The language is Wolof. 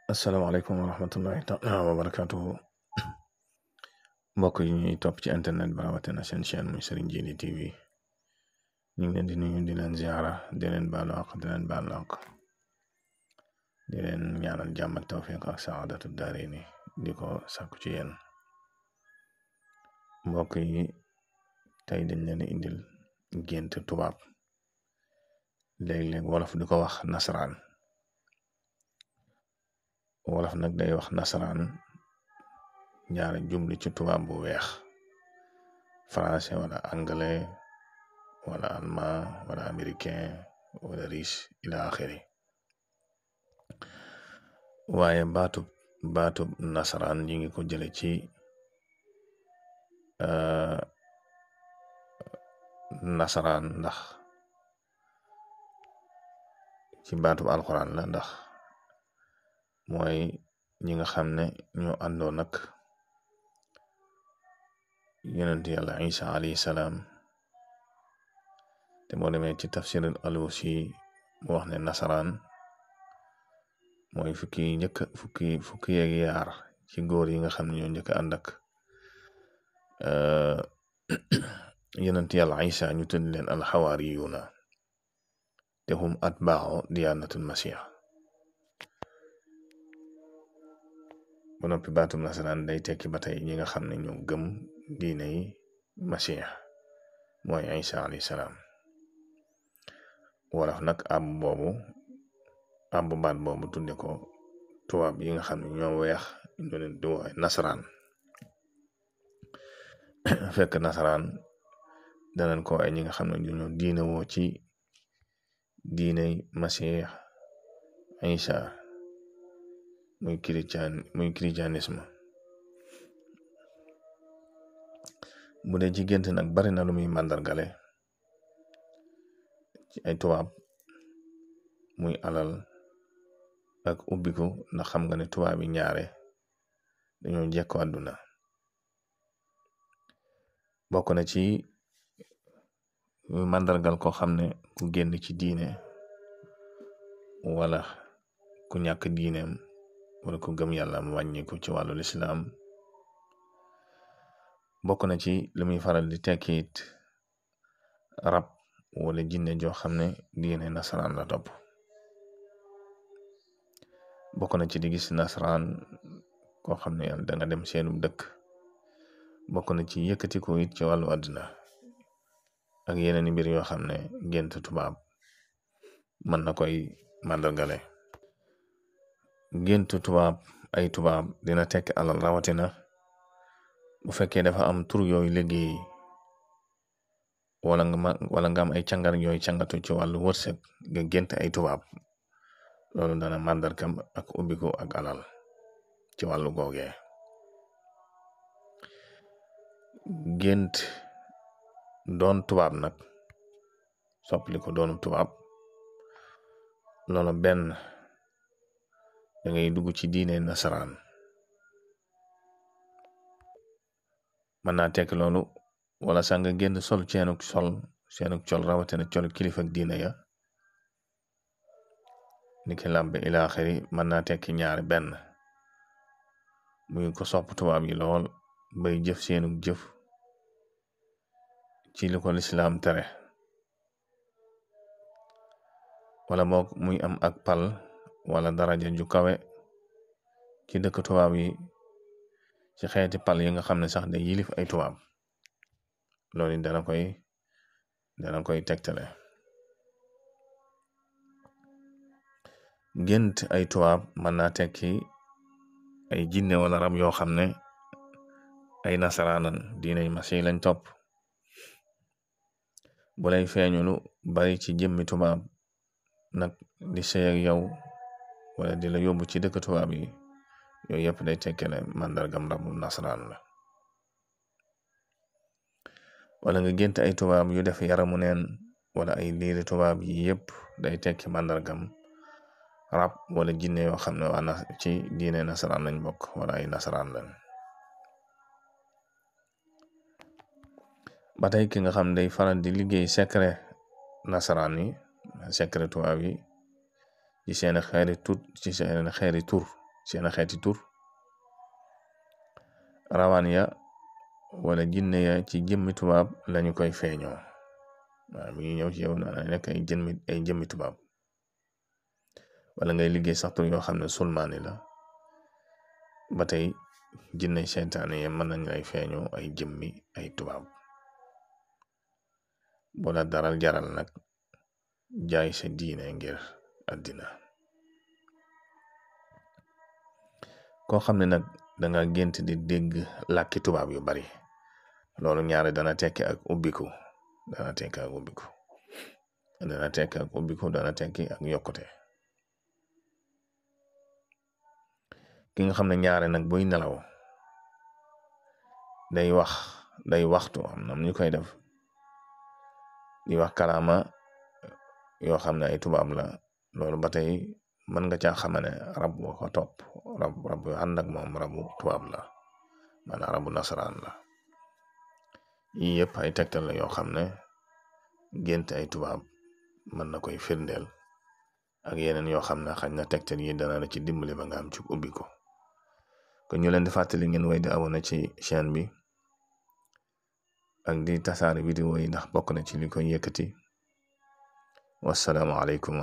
asalaamaaleykum wa rahmatullahi taala wa barakaatuhu mbokk yi ñuy topp ci internet bi rawatina seen chaîne muy Serigne Djily TV ñu ngi leen di nuyu di leen ziara di leen baalu àq di leen baalu àq di leen ñaanal jàmm ak tawfiq ak saadatu daarayni di ko sàkku ci yéen mbokk yi tey dañ leen indil gént tubaab léeg-léeg wolof di ko wax nasaraan wolof nag day wax nasaraan ñaare jubli ci tubaab bu weex français wala anglais wala allemand wala américain wala russe ila axiri waaye baatub nasaraan yi ngi ko jële ci nasaraan ndax ci baatub alxuraan la ndax mooy ñi nga xam ne ñoo àndoon nag yonent yàlla isa alayhi salaam te moo demee ci tafsir Alusi mu wax ne nasaraan mooy fukki yeeg yaar ci góor yi nga xam ne ñoo njëkk ànd ak yonent yàlla isa ñu tudd leen alxawaariyuuna te hum atbaaxu diyaanatul masiix ba noppi baatum nasaraan day tekki ba tey ñi nga xam ne ñoo gëm diiney masiix mooy isa alayhi salaam wolof nag ab baat boobu tudde ko tubaab yi nga xam ne ñoo weex ñu leen di woowe nasaraan fekk nasaraan danañ ko ay ñi nga xam ne ñoo diine woo ci diiney masiix isa muy christianisme bu dee ci gént nag bari na lu muy màndargale ci ay tubaab muy alal ak ubbiku ndax xam nga ne tubaab yi ñaare dañoo jekko àdduna bokk na ci muy màndargal koo xam ne ku génn ci diine wala ku ñàkk diineem wala ku gëm yàlla am wàññiku ci wàllu lislaam bokk na ci li muy faral di tekkiit rab wala jinne joo xam ne diine nasaraan la topp bokk na ci di gis nasaraan koo xam ne da nga dem seenu dëkk bokk na ci yëkkati ko it ci wàllu àdduna ak yeneen mbir yoo xam ne gént tubaab mën na koy màndargale gént tubaab ay tubaab dina tekk alal rawatina bu fekkee dafa am tur yooyu liggéey wala nga am ay càngar yooyu càngatu ci wàllu wërsëg nga gént ay tubaab loolu dana màndarkam ak ubbiku ak alal ci wàllu googee gént doon tubaab nag soppali ko doonu tubaab loolu benn da ngay dugg ci diine nasaraan mën naa tekk loolu wala sax nga génn sol seenuk col rawatina col kilifa ak diine ya ni ki làmb ila axiri mën naa tekki ñaari benn muy ko sopp tubaab yi lool bay jëf seenuk jëf ci li ko lislaam tere wala boog muy am ak pal wala daraja ju kawe ci dëkk tubaab yi ci xeeti pal yi nga xam ne sax day yilif ay tubaab loolu dana koy tegtale gént ay tubaab mën naa tekki ay jinne wala rab yoo xam ne ay nasaraanan diiney masiix lañ topp bu lay feeñulu bari ci jëmmi tubaab nag di sey ak yow wala di la yóbbu ci dëkk tubaab yi yooyu yëpp day tekkale màndargam rabu nasaraan la wala nga gént ay tubaab yu def yaramu neen wala ay liiri tubaab yi yëpp day tekki màndargam rab wala jinne yoo xam ne waa ci diine nasaraan lañ bokk wala ay nasaraan lañ ba tey ki nga xam day faral di liggéey secret nasaraan yi secret tubaab yi ci seen xeeri tur seen xeeti tur. rawaan ya wala jinne ya ci jëmmi tubaab lañu koy feeñoo. waaw mi ngi ñëw ci yow na nekk ay jëmmi tubaab, wala ngay liggéey sax tur yoo xam ne sulmaani la, ba tey jinne seytaane ya mën nañ lay feeñoo ay jëmmi ay tubaab. bu la daral jaral nag jaay sa diine ngir àddina. koo xam ne nag danga gént di dégg làkki tubaab yu bari, loolu ñaare dana tekki ak ubbiku, dana tekki ak yokkute. ki nga xam ne ñaare nag buy nelaw day waxtu, am na ñu koy def di wax kalaama yoo xam ne ay tubaab la, loolu ba tey mën nga caa xamane rab boo ko topp, rab yu ànd ak moom rabu tubaab la, maanaam rabu nasaraan la. yii yëpp ay tegtal la yoo xam ne gént ay tubaab mën na koy firndeel, ak yeneen yoo xam ne xañ na tegtal yi dana la ci dimbali ba nga am ci ubbi ko. kon ñu leen di fàttali ngeen way di abonné ci chaîne bi ak di tasaare vidéo yi ndax bokk na ci li koy yëkkati. wassalaamu aleykum.